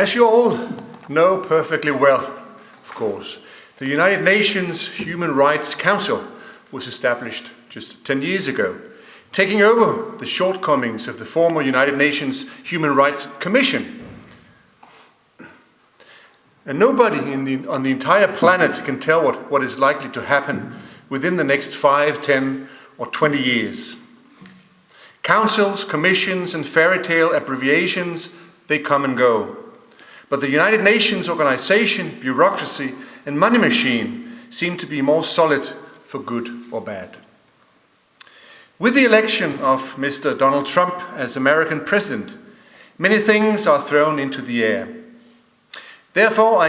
As you all know perfectly well, of course, the United Nations Human Rights Council was established just 10 years ago, taking over the shortcomings of the former United Nations Human Rights Commission. And nobody on the entire planet can tell what is likely to happen within the next 5, 10, or 20 years. Councils, commissions, and fairy tale abbreviations, they come and go. But the United Nations organization, bureaucracy, and money machine seem to be more solid for good or bad. With the election of Mr. Donald Trump as American president, many things are thrown into the air. Therefore,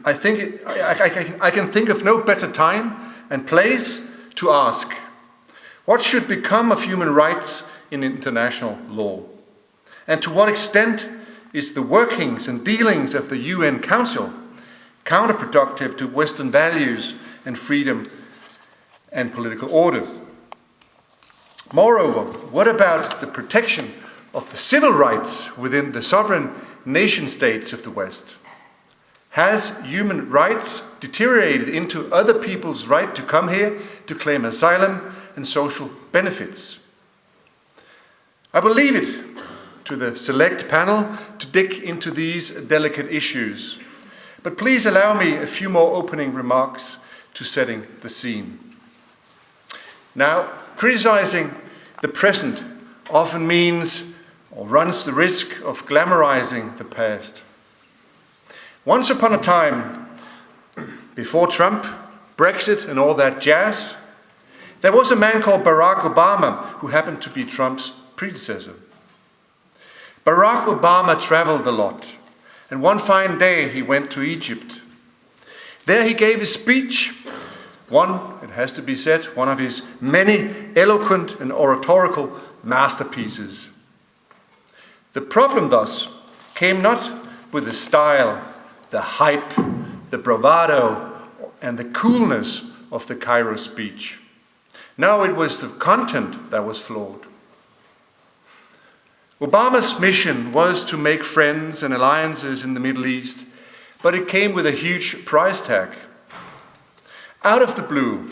I can think of no better time and place to ask, what should become of human rights in international law? And to what extent is the workings and dealings of the UN Council counterproductive to Western values and freedom and political order? Moreover, what about the protection of the civil rights within the sovereign nation states of the West? Has human rights deteriorated into other people's right to come here to claim asylum and social benefits? I will leave it to the select panel to dig into these delicate issues. But please allow me a few more opening remarks to setting the scene. Now, criticizing the present often means or runs the risk of glamorizing the past. Once upon a time, before Trump, Brexit, and all that jazz, there was a man called Barack Obama who happened to be Trump's predecessor. Barack Obama traveled a lot, and one fine day he went to Egypt. There he gave a speech, it has to be said, one of his many eloquent and oratorical masterpieces. The problem thus came not with the style, the hype, the bravado, and the coolness of the Cairo speech. No, it was the content that was flawed. Obama's mission was to make friends and alliances in the Middle East, but it came with a huge price tag. Out of the blue,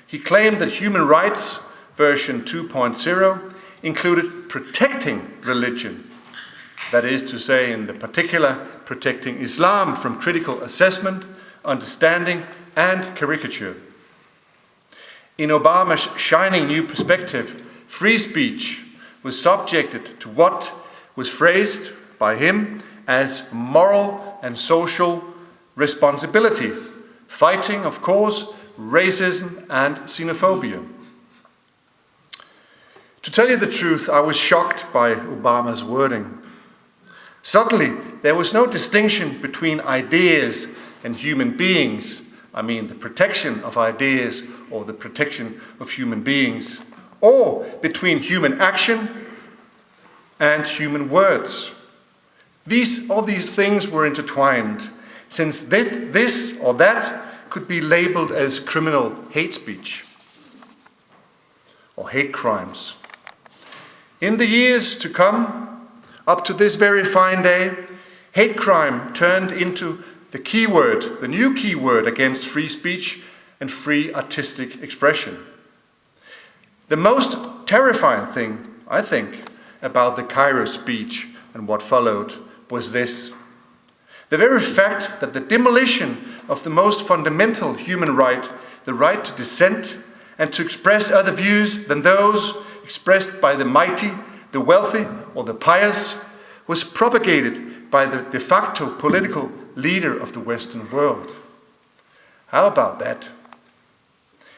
he claimed that human rights version 2.0 included protecting religion. That is to say, in the particular, protecting Islam from critical assessment, understanding, and caricature. In Obama's shining new perspective, free speech was subjected to what was phrased by him as moral and social responsibility, fighting, of course, racism and xenophobia. To tell you the truth, I was shocked by Obama's wording. Suddenly, there was no distinction between ideas and human beings. I mean, the protection of ideas or the protection of human beings, or between human action and human words. All these things were intertwined, since this or that could be labeled as criminal hate speech or hate crimes. In the years to come, up to this very fine day, hate crime turned into the new keyword against free speech and free artistic expression. The most terrifying thing, I think, about the Cairo speech and what followed was this. The very fact that the demolition of the most fundamental human right, the right to dissent and to express other views than those expressed by the mighty, the wealthy, or the pious, was propagated by the de facto political leader of the Western world. How about that?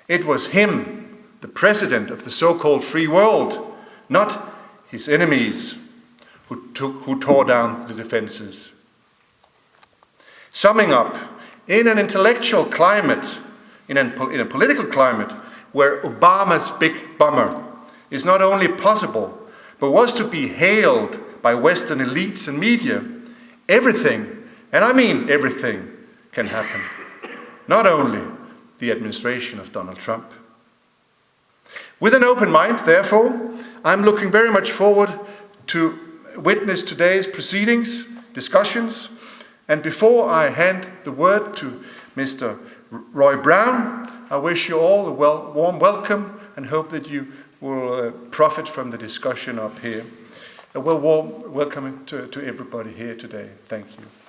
It was him, the president of the so-called free world, not his enemies, who tore down the defenses. Summing up, in an intellectual climate, in a political climate, where Obama's big bummer is not only possible, but was to be hailed by Western elites and media, everything, and I mean everything, can happen. Not only the administration of Donald Trump. With an open mind, therefore, I'm looking very much forward to witness today's proceedings, discussions. And before I hand the word to Mr. Roy Brown, I wish you all a warm welcome and hope that you will profit from the discussion up here. A warm welcome to everybody here today. Thank you.